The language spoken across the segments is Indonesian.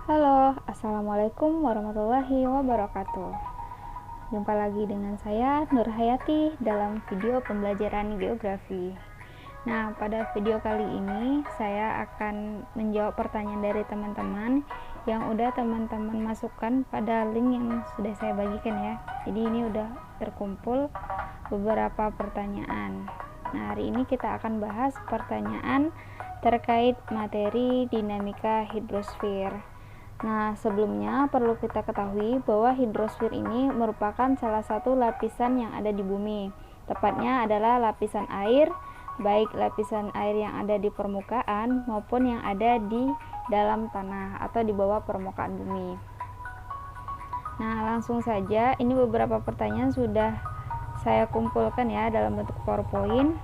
Halo, Assalamualaikum warahmatullahi wabarakatuh. Jumpa lagi dengan saya Nur Hayati dalam video pembelajaran geografi. Nah, pada video kali ini saya akan menjawab pertanyaan dari teman-teman yang udah teman-teman masukkan pada link yang sudah saya bagikan ya. Jadi ini udah terkumpul beberapa pertanyaan. Nah, hari ini kita akan bahas pertanyaan terkait materi dinamika hidrosfer. Nah, sebelumnya perlu kita ketahui bahwa hidrosfer ini merupakan salah satu lapisan yang ada di bumi. Tepatnya adalah lapisan air, baik lapisan air yang ada di permukaan maupun yang ada di dalam tanah atau di bawah permukaan bumi. Nah, langsung saja, ini beberapa pertanyaan sudah saya kumpulkan ya dalam bentuk PowerPoint.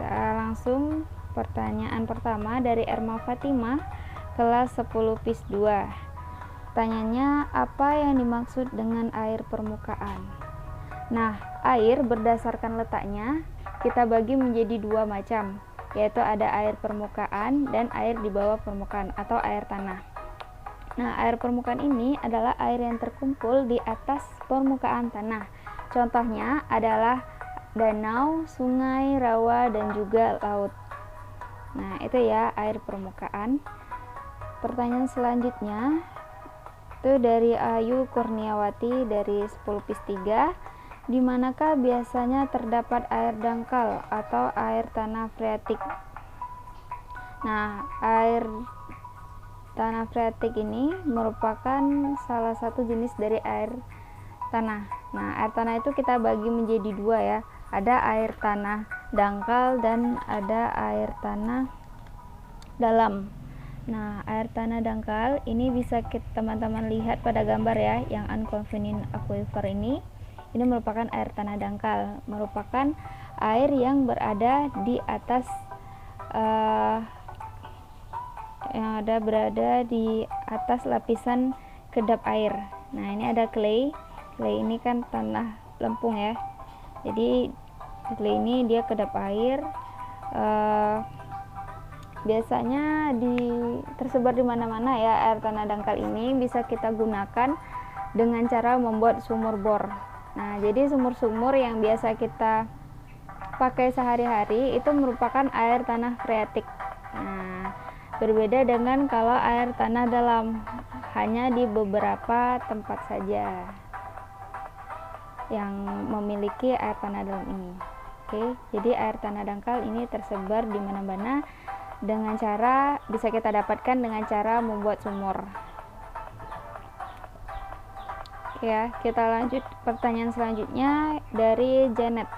Kita langsung pertanyaan pertama dari Erma Fatimah, kelas 10 PIS 2. Pertanyaannya, apa yang dimaksud dengan air permukaan? Nah, air berdasarkan letaknya kita bagi menjadi dua macam, yaitu ada air permukaan dan air di bawah permukaan atau air tanah. Nah, air permukaan ini adalah air yang terkumpul di atas permukaan tanah. Contohnya adalah danau, sungai, rawa, dan juga laut. Nah, itu ya air permukaan. Pertanyaan selanjutnya itu dari Ayu Kurniawati dari 10 PIS 3. Di manakah biasanya terdapat air dangkal atau air tanah freatik? Nah, air tanah freatik ini merupakan salah satu jenis dari air tanah. Nah, air tanah itu kita bagi menjadi dua ya. Ada air tanah dangkal dan ada air tanah dalam. Nah, air tanah dangkal ini bisa teman-teman lihat pada gambar ya, yang unconfined aquifer ini merupakan air tanah dangkal, merupakan air yang berada di atas berada di atas lapisan kedap air. Nah, ini ada clay ini kan tanah lempung ya, jadi clay ini dia kedap air. Biasanya tersebar di mana-mana ya. Air tanah dangkal ini bisa kita gunakan dengan cara membuat sumur bor. Nah, jadi sumur-sumur yang biasa kita pakai sehari-hari itu merupakan air tanah freatik. Nah, berbeda dengan kalau air tanah dalam, hanya di beberapa tempat saja yang memiliki air tanah dalam ini. Oke, jadi air tanah dangkal ini tersebar di mana-mana dengan cara bisa kita dapatkan dengan cara membuat sumur. Ya, kita lanjut pertanyaan selanjutnya dari Janet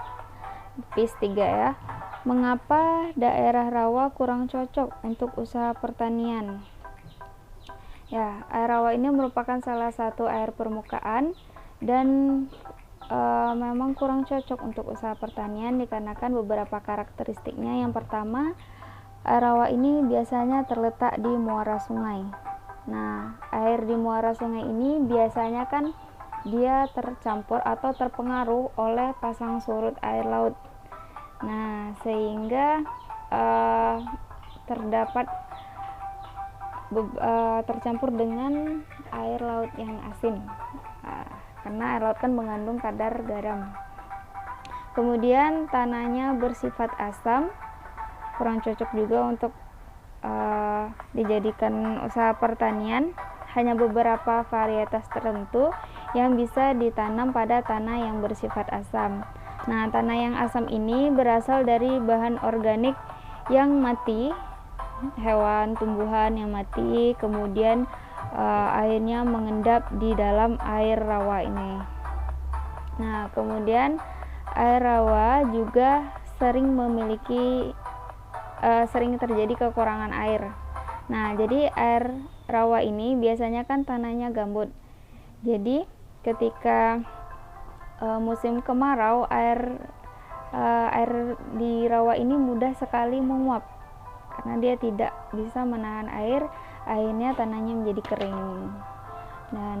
PIS 3 ya. Mengapa daerah rawa kurang cocok untuk usaha pertanian? Ya, air rawa ini merupakan salah satu air permukaan dan memang kurang cocok untuk usaha pertanian dikarenakan beberapa karakteristiknya. Yang pertama, air rawa ini biasanya terletak di muara sungai. Nah, air di muara sungai ini biasanya kan dia tercampur atau terpengaruh oleh pasang surut air laut. Nah, sehingga terdapat tercampur dengan air laut yang asin. Karena air laut kan mengandung kadar garam. Kemudian tanahnya bersifat asam, kurang cocok juga untuk dijadikan usaha pertanian. Hanya beberapa varietas tertentu yang bisa ditanam pada tanah yang bersifat asam. Nah, tanah yang asam ini berasal dari bahan organik yang mati, hewan, tumbuhan yang mati, kemudian airnya mengendap di dalam air rawa ini. Nah, kemudian air rawa juga sering terjadi kekurangan air. Nah, jadi air rawa ini biasanya kan tanahnya gambut. Jadi ketika musim kemarau, air di rawa ini mudah sekali menguap karena dia tidak bisa menahan air. Akhirnya tanahnya menjadi kering dan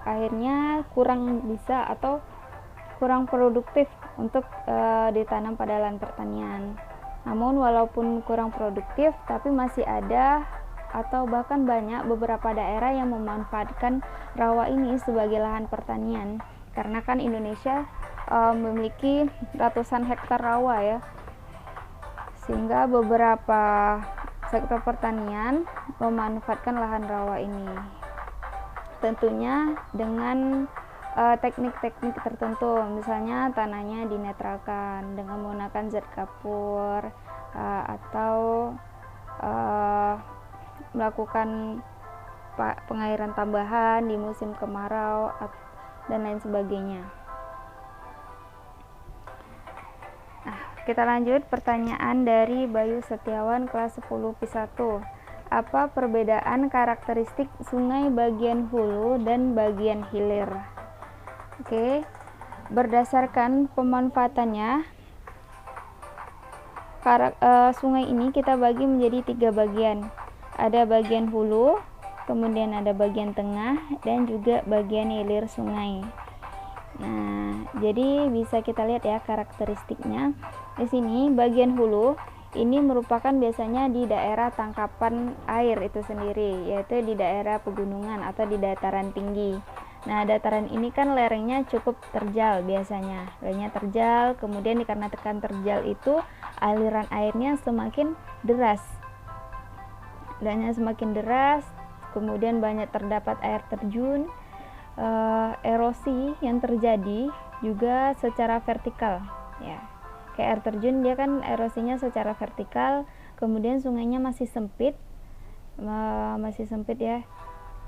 akhirnya kurang bisa atau kurang produktif untuk ditanam pada lahan pertanian. Namun walaupun kurang produktif, tapi masih ada atau bahkan banyak beberapa daerah yang memanfaatkan rawa ini sebagai lahan pertanian, karena kan Indonesia memiliki ratusan hektar rawa ya, sehingga beberapa sektor pertanian memanfaatkan lahan rawa ini, tentunya dengan teknik-teknik tertentu, misalnya tanahnya dinetralkan dengan menggunakan zat kapur, atau melakukan pengairan tambahan di musim kemarau dan lain sebagainya. Nah, kita lanjut pertanyaan dari Bayu Setiawan kelas 10 PIS 1. Apa perbedaan karakteristik sungai bagian hulu dan bagian hilir? Oke, berdasarkan pemanfaatannya, sungai ini kita bagi menjadi 3 bagian. Ada bagian hulu, kemudian ada bagian tengah, dan juga bagian hilir sungai. Nah, jadi bisa kita lihat ya karakteristiknya. Di sini bagian hulu ini merupakan biasanya di daerah tangkapan air itu sendiri, yaitu di daerah pegunungan atau di dataran tinggi. Nah, dataran ini kan lerengnya cukup terjal biasanya. Lerengnya terjal, kemudian dikarenakan terjal itu aliran airnya semakin deras. Airnya semakin deras, kemudian banyak terdapat air terjun, erosi yang terjadi juga secara vertikal ya. Kayak air terjun dia kan erosinya secara vertikal, kemudian sungainya masih sempit ya.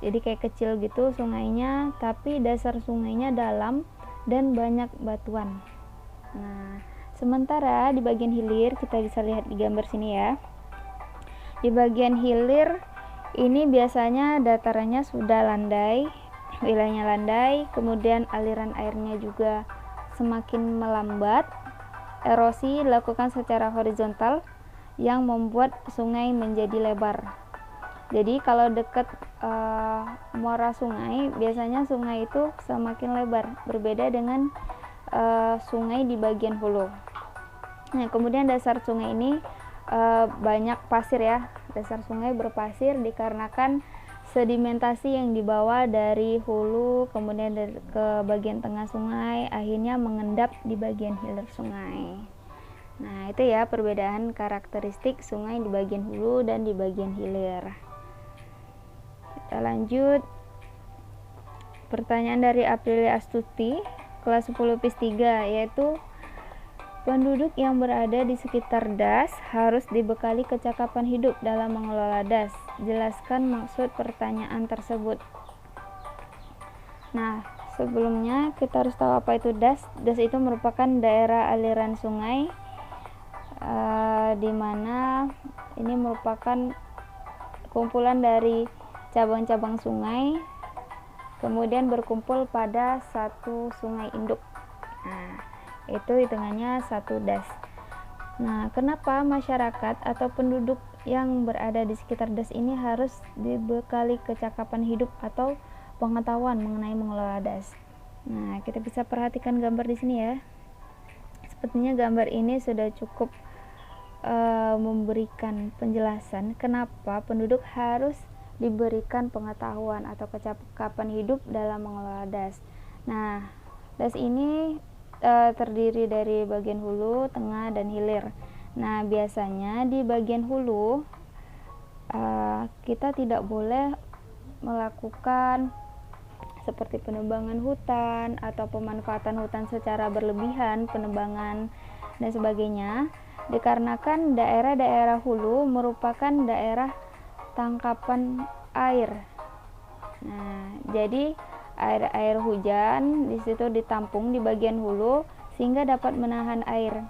Jadi kayak kecil gitu sungainya, tapi dasar sungainya dalam dan banyak batuan. Nah, sementara di bagian hilir kita bisa lihat di gambar sini ya. Di bagian hilir ini biasanya datarannya sudah landai, wilayahnya landai, kemudian aliran airnya juga semakin melambat. Erosi dilakukan secara horizontal yang membuat sungai menjadi lebar. Jadi kalau dekat muara sungai, biasanya sungai itu semakin lebar, berbeda dengan sungai di bagian hulu. Nah, kemudian dasar sungai ini banyak pasir ya. Dasar sungai berpasir dikarenakan sedimentasi yang dibawa dari hulu kemudian ke bagian tengah sungai, akhirnya mengendap di bagian hilir sungai. Nah, itu ya perbedaan karakteristik sungai di bagian hulu dan di bagian hilir. Kita lanjut. Pertanyaan dari Aprilia Astuti kelas 10 PIS 3, yaitu penduduk yang berada di sekitar das harus dibekali kecakapan hidup dalam mengelola das. Jelaskan maksud pertanyaan tersebut. Nah, sebelumnya kita harus tahu apa itu das. Das itu merupakan daerah aliran sungai, di mana ini merupakan kumpulan dari cabang-cabang sungai, kemudian berkumpul pada satu sungai induk. Nah, itu hitungannya satu das. Nah, kenapa masyarakat atau penduduk yang berada di sekitar das ini harus dibekali kecakapan hidup atau pengetahuan mengenai mengelola das? Nah, kita bisa perhatikan gambar di sini ya. Sepertinya gambar ini sudah cukup memberikan penjelasan kenapa penduduk harus diberikan pengetahuan atau kecakapan hidup dalam mengelola das. Nah, das ini terdiri dari bagian hulu, tengah, dan hilir. Nah, biasanya di bagian hulu kita tidak boleh melakukan seperti penebangan hutan atau pemanfaatan hutan secara berlebihan, penebangan dan sebagainya, dikarenakan daerah-daerah hulu merupakan daerah tangkapan air. Nah, jadi air hujan di situ ditampung di bagian hulu sehingga dapat menahan air.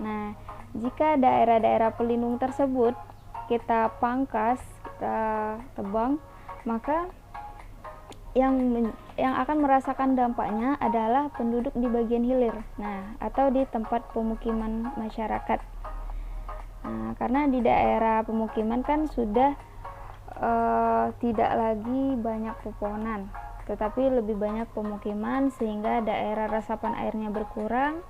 Nah, jika daerah-daerah pelindung tersebut kita pangkas, kita tebang, maka yang akan merasakan dampaknya adalah penduduk di bagian hilir, nah, atau di tempat pemukiman masyarakat. Nah, karena di daerah pemukiman kan sudah tidak lagi banyak pepohonan, tetapi lebih banyak pemukiman sehingga daerah resapan airnya berkurang.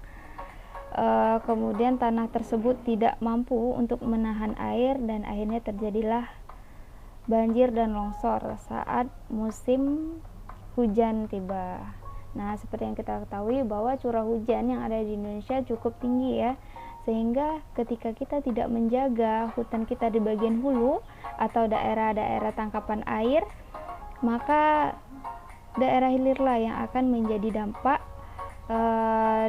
Kemudian tanah tersebut tidak mampu untuk menahan air dan akhirnya terjadilah banjir dan longsor saat musim hujan tiba. Nah, seperti yang kita ketahui bahwa curah hujan yang ada di Indonesia cukup tinggi ya, sehingga ketika kita tidak menjaga hutan kita di bagian hulu atau daerah-daerah tangkapan air, maka daerah hilirlah yang akan menjadi dampak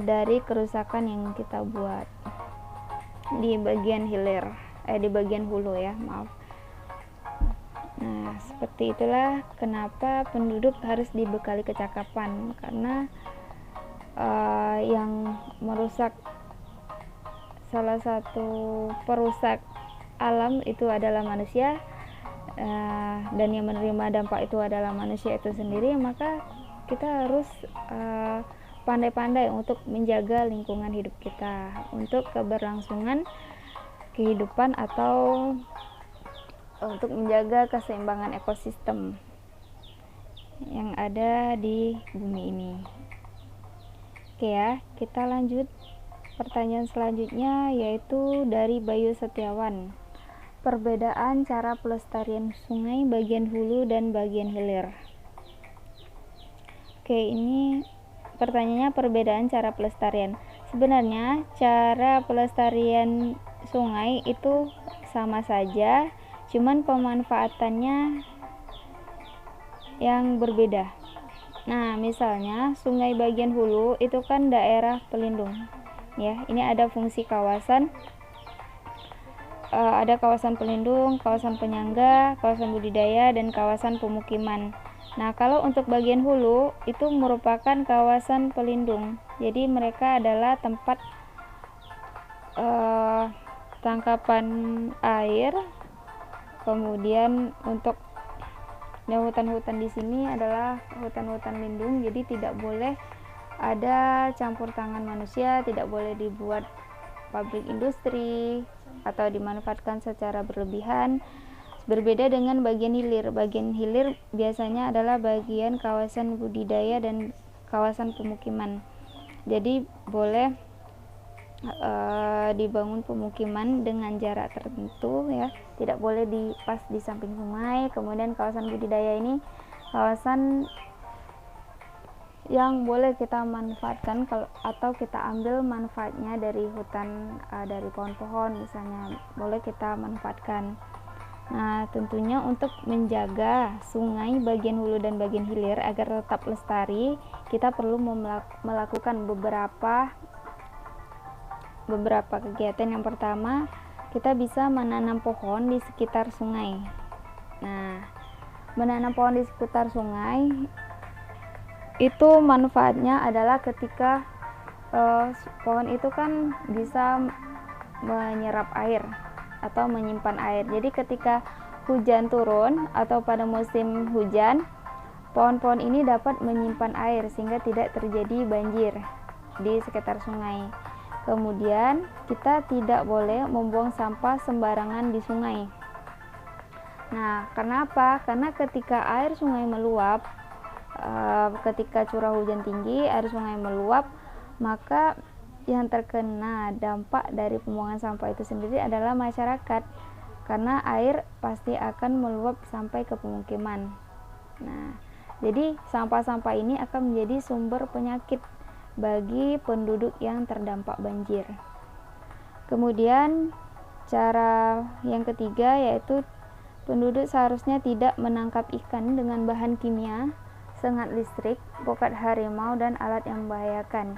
dari kerusakan yang kita buat di bagian hilir, di bagian hulu ya, maaf. Nah, seperti itulah kenapa penduduk harus dibekali kecakapan, karena yang merusak, salah satu perusak alam itu adalah manusia, dan yang menerima dampak itu adalah manusia itu sendiri. Maka kita harus pandai-pandai untuk menjaga lingkungan hidup kita untuk keberlangsungan kehidupan atau untuk menjaga keseimbangan ekosistem yang ada di bumi ini. Oke ya, kita lanjut pertanyaan selanjutnya, yaitu dari Bayu Setiawan. Perbedaan cara pelestarian sungai bagian hulu dan bagian hilir. Oke, ini pertanyaannya perbedaan cara pelestarian. Sebenarnya cara pelestarian sungai itu sama saja, cuman pemanfaatannya yang berbeda. Nah, misalnya sungai bagian hulu itu kan daerah pelindung ya. Ini ada fungsi kawasan, ada kawasan pelindung, kawasan penyangga, kawasan budidaya, dan kawasan pemukiman. Nah, kalau untuk bagian hulu itu merupakan kawasan pelindung, jadi mereka adalah tempat tangkapan air. Kemudian untuk hutan-hutan di sini adalah hutan-hutan lindung, jadi tidak boleh ada campur tangan manusia, tidak boleh dibuat pabrik industri atau dimanfaatkan secara berlebihan. Berbeda dengan bagian hilir. Bagian hilir biasanya adalah bagian kawasan budidaya dan kawasan pemukiman. Jadi boleh dibangun pemukiman dengan jarak tertentu ya, tidak boleh pas di samping sungai. Kemudian kawasan budidaya ini kawasan yang boleh kita manfaatkan atau kita ambil manfaatnya dari hutan, dari pohon-pohon misalnya, boleh kita manfaatkan. Nah, tentunya untuk menjaga sungai bagian hulu dan bagian hilir agar tetap lestari, kita perlu melakukan beberapa kegiatan. Yang pertama, kita bisa menanam pohon di sekitar sungai. Nah, menanam pohon di sekitar sungai itu manfaatnya adalah ketika pohon itu kan bisa menyerap air atau menyimpan air. Jadi ketika hujan turun atau pada musim hujan, pohon-pohon ini dapat menyimpan air sehingga tidak terjadi banjir di sekitar sungai. Kemudian kita tidak boleh membuang sampah sembarangan di sungai. Nah, kenapa? Karena ketika air sungai meluap, ketika curah hujan tinggi, air sungai meluap, maka yang terkena dampak dari pembuangan sampah itu sendiri adalah masyarakat, karena air pasti akan meluap sampai ke pemukiman. Nah, jadi sampah-sampah ini akan menjadi sumber penyakit bagi penduduk yang terdampak banjir. Kemudian cara yang ketiga yaitu penduduk seharusnya tidak menangkap ikan dengan bahan kimia, sengat listrik, pokat harimau, dan alat yang membahayakan.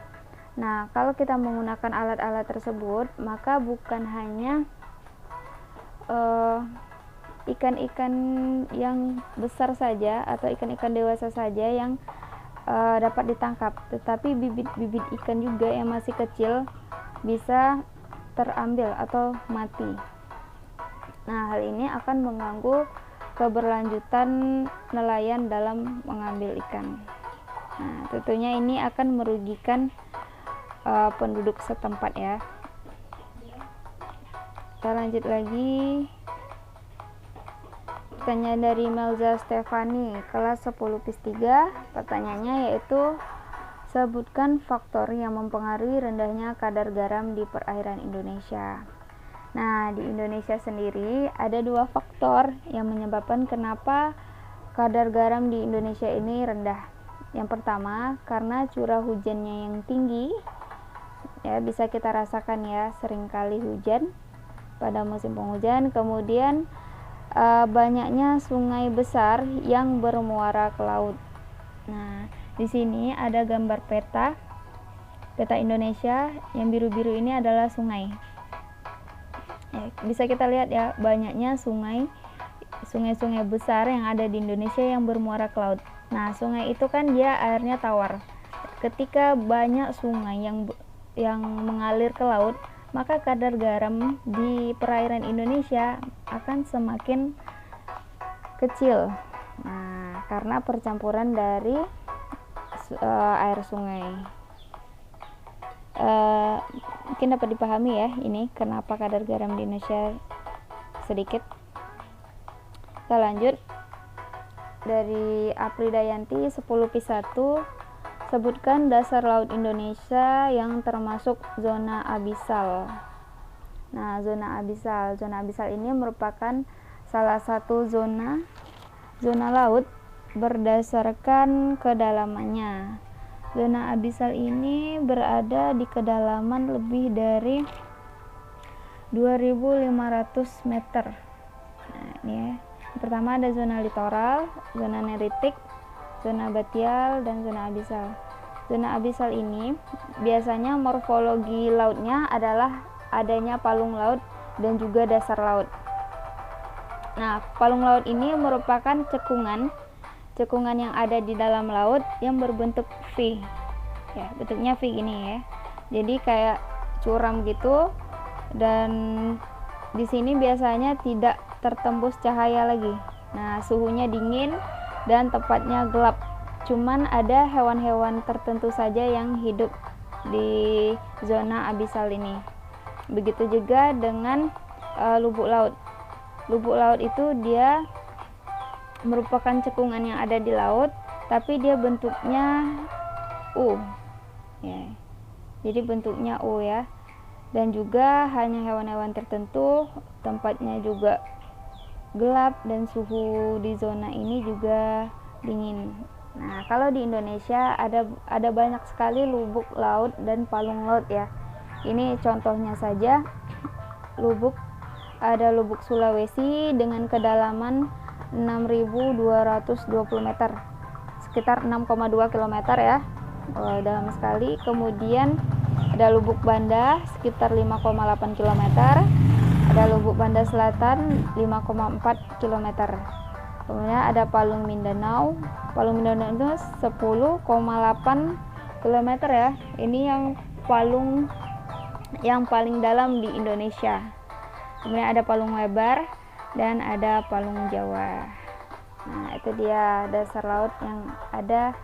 Nah, kalau kita menggunakan alat-alat tersebut, maka bukan hanya ikan-ikan yang besar saja atau ikan-ikan dewasa saja yang dapat ditangkap, tetapi bibit-bibit ikan juga yang masih kecil bisa terambil atau mati. Nah, hal ini akan mengganggu keberlanjutan nelayan dalam mengambil ikan. Nah, tentunya ini akan merugikan penduduk setempat ya. Kita lanjut lagi. Pertanyaan dari Melza Stefani, kelas 10 PIS 3. Pertanyaannya yaitu, sebutkan faktor yang mempengaruhi rendahnya kadar garam di perairan Indonesia. Nah, di Indonesia sendiri ada 2 faktor yang menyebabkan kenapa kadar garam di Indonesia ini rendah. Yang pertama, karena curah hujannya yang tinggi. Ya, bisa kita rasakan ya, seringkali hujan pada musim penghujan. Kemudian banyaknya sungai besar yang bermuara ke laut. Nah, di sini ada gambar peta Indonesia. Yang biru-biru ini adalah sungai. Ya, bisa kita lihat ya, banyaknya sungai-sungai besar yang ada di Indonesia yang bermuara ke laut. Nah, sungai itu kan dia airnya tawar. Ketika banyak sungai yang mengalir ke laut, maka kadar garam di perairan Indonesia akan semakin kecil. Nah, karena percampuran dari air sungai. Mungkin dapat dipahami ya ini kenapa kadar garam di Indonesia sedikit. Kita lanjut. Dari Apri Dayanti 10P1, sebutkan dasar laut Indonesia yang termasuk zona abisal. Nah, zona abisal ini merupakan salah satu zona laut berdasarkan kedalamannya. Zona abisal ini berada di kedalaman lebih dari 2.500 meter. Nah, ini ya. Yang pertama ada zona litoral, zona neritik, zona batial, dan zona abisal. Zona abisal ini biasanya morfologi lautnya adalah adanya palung laut dan juga dasar laut. Nah, palung laut ini merupakan cekungan yang ada di dalam laut yang berbentuk V. Ya, bentuknya V gini ya. Jadi kayak curam gitu, dan di sini biasanya tidak tertembus cahaya lagi. Nah, suhunya dingin dan tempatnya gelap. Cuman ada hewan-hewan tertentu saja yang hidup di zona abisal ini. Begitu juga dengan lubuk laut. Lubuk laut itu dia merupakan cekungan yang ada di laut, tapi dia bentuknya U ya. Jadi bentuknya U ya. Dan juga hanya hewan-hewan tertentu, tempatnya juga gelap, dan suhu di zona ini juga dingin. Nah, kalau di Indonesia ada banyak sekali lubuk laut dan palung laut ya. Ini contohnya saja. Ada lubuk Sulawesi dengan kedalaman 6.220 meter, sekitar 6,2 km ya, dalam sekali. Kemudian ada lubuk Banda sekitar 5,8 km, ada lubuk Banda Selatan 5,4 km. Kemudian ada Palung Mindanao itu 10,8 km ya. Ini yang paling dalam di Indonesia. Kemudian ada Palung Lebar dan ada Palung Jawa. Nah, itu dia dasar laut yang ada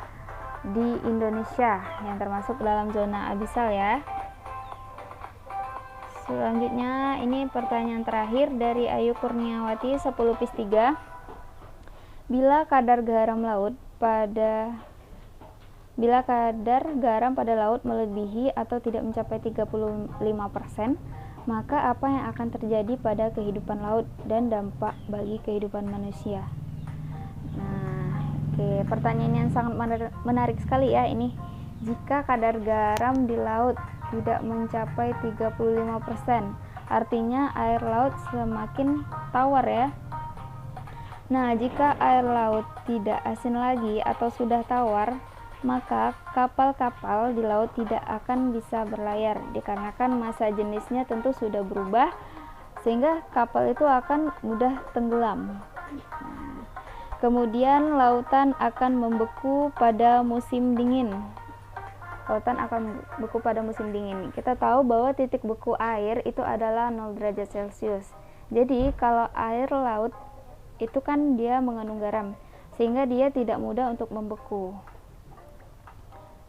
di Indonesia yang termasuk dalam zona abisal ya. Selanjutnya ini pertanyaan terakhir dari Ayu Kurniawati 10P3. Bila kadar garam pada laut melebihi atau tidak mencapai 35%, maka apa yang akan terjadi pada kehidupan laut dan dampak bagi kehidupan manusia? Nah, oke, pertanyaan yang sangat menarik sekali ya ini. Jika kadar garam di laut tidak mencapai 35%, artinya air laut semakin tawar ya. Nah, jika air laut tidak asin lagi atau sudah tawar, maka kapal-kapal di laut tidak akan bisa berlayar dikarenakan massa jenisnya tentu sudah berubah, sehingga kapal itu akan mudah tenggelam. Kemudian lautan akan membeku pada musim dingin. Kita tahu bahwa titik beku air itu adalah 0 derajat Celcius. Jadi kalau air laut itu kan dia mengandung garam, sehingga dia tidak mudah untuk membeku.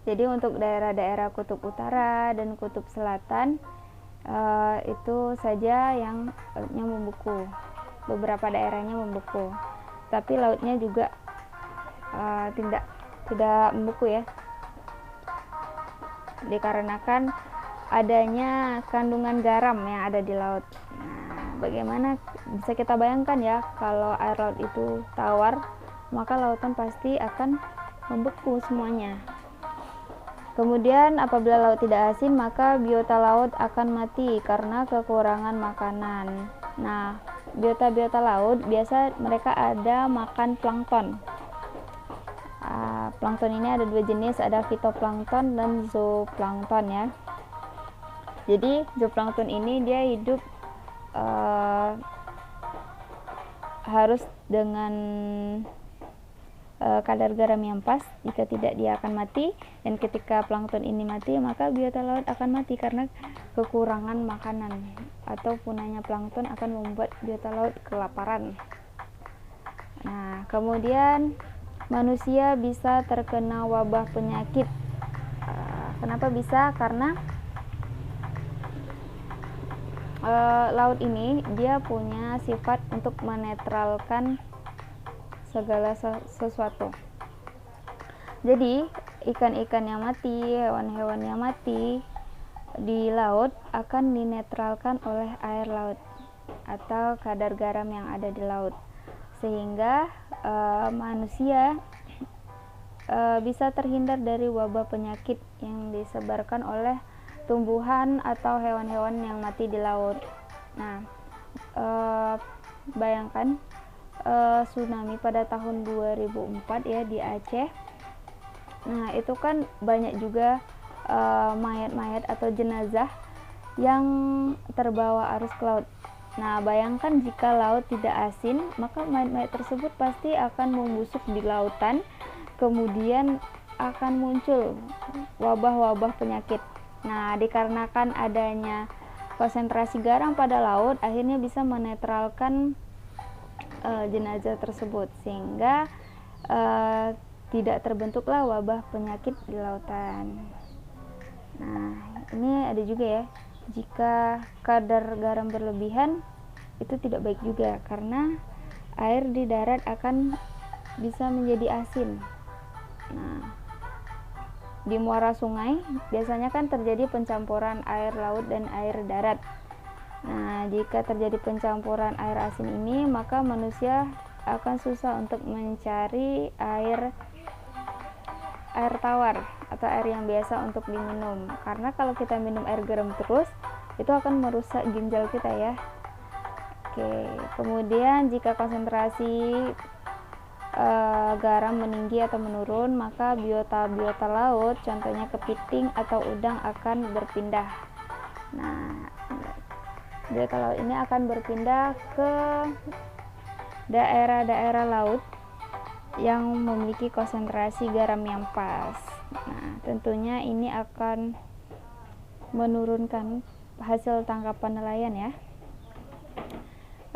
Jadi untuk daerah-daerah kutub utara dan kutub selatan itu saja yang lautnya membeku. Beberapa daerahnya membeku, tapi lautnya juga tidak membeku ya, dikarenakan adanya kandungan garam yang ada di laut. Nah, bagaimana bisa kita bayangkan ya, kalau air laut itu tawar, maka lautan pasti akan membeku semuanya. Kemudian apabila laut tidak asin, maka biota laut akan mati karena kekurangan makanan. Nah, biota-biota laut biasa mereka ada makan plankton. Plankton ini ada dua jenis, ada fitoplankton dan zooplankton ya. Jadi zooplankton ini dia hidup harus dengan kadar garam yang pas, jika tidak dia akan mati. Dan ketika plankton ini mati, maka biota laut akan mati karena kekurangan makanan, atau punahnya plankton akan membuat biota laut kelaparan. Nah, kemudian manusia bisa terkena wabah penyakit. Kenapa bisa? Karena laut ini dia punya sifat untuk menetralkan segala sesuatu. Jadi ikan-ikan yang mati, hewan-hewan yang mati di laut akan dinetralkan oleh air laut atau kadar garam yang ada di laut, sehingga manusia bisa terhindar dari wabah penyakit yang disebarkan oleh tumbuhan atau hewan-hewan yang mati di laut. Nah, bayangkan tsunami pada tahun 2004 ya di Aceh. Nah, itu kan banyak juga mayat-mayat atau jenazah yang terbawa arus ke laut. Nah, bayangkan jika laut tidak asin, maka mayat-mayat tersebut pasti akan membusuk di lautan, kemudian akan muncul wabah-wabah penyakit. Nah, dikarenakan adanya konsentrasi garam pada laut, akhirnya bisa menetralkan jenazah tersebut, sehingga tidak terbentuklah wabah penyakit di lautan. Nah, ini ada juga ya, jika kadar garam berlebihan itu tidak baik juga, karena air di darat akan bisa menjadi asin. Nah, di muara sungai biasanya kan terjadi pencampuran air laut dan air darat. Nah, jika terjadi pencampuran air asin ini, maka manusia akan susah untuk mencari air tawar atau air yang biasa untuk diminum. Karena kalau kita minum air garam terus, itu akan merusak ginjal kita ya. Oke, kemudian jika konsentrasi garam meninggi atau menurun, maka biota-biota laut, contohnya kepiting atau udang, akan berpindah. Nah, biota laut ini akan berpindah ke daerah-daerah laut yang memiliki konsentrasi garam yang pas. Nah, tentunya ini akan menurunkan hasil tangkapan nelayan ya.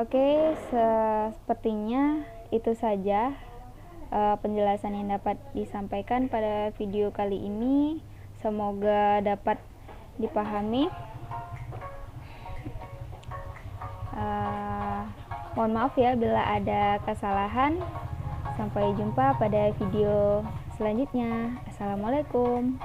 Oke, sepertinya itu saja penjelasan yang dapat disampaikan pada video kali ini. Semoga dapat dipahami. Mohon maaf ya bila ada kesalahan. Sampai jumpa pada video selanjutnya. Assalamualaikum.